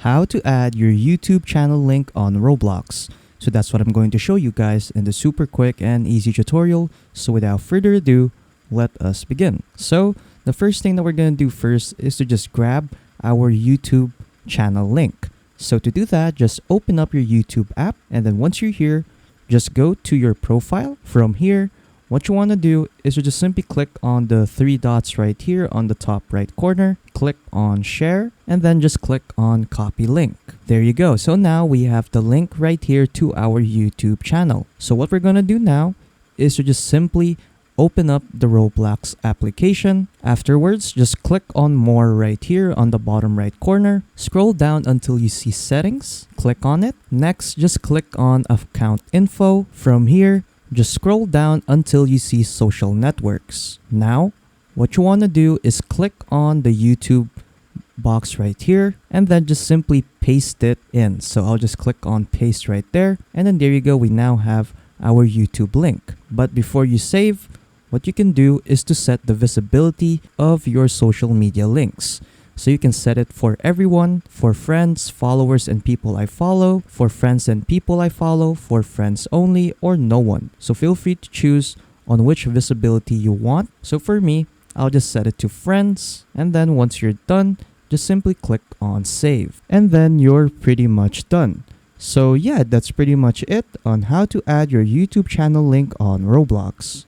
how to add your YouTube channel link on Roblox. So that's what I'm going to show you guys in the super quick and easy tutorial. So without further ado, let us begin. So the first thing that we're going to do first is to just grab our YouTube channel link. So to do that, just open up your YouTube app, and then once you're here, just go to your profile. From here, what you want to do is to just simply click on the three dots right here on the top right corner, click on share, and then just click on copy link. There you go. So now we have the link right here to our YouTube channel. So what we're going to do now is to just simply open up the Roblox application. Afterwards, just click on more right here on the bottom right corner. Scroll down until you see settings. Click on it. Next, just click on account info. From here, just scroll down until you see social networks. Now, what you want to do is click on the YouTube box right here and then just simply paste it in. So I'll just click on paste right there, and then there you go. We now have our YouTube link. But before you save, what you can do is to set the visibility of your social media links. So you can set it for everyone, for friends, followers, and people I follow, for friends and people I follow, for friends only, or no one. So feel free to choose on which visibility you want. So for me, I'll just set it to friends, and then once you're done, just simply click on save. And then you're pretty much done. So yeah, that's pretty much it on how to add your YouTube channel link on Roblox.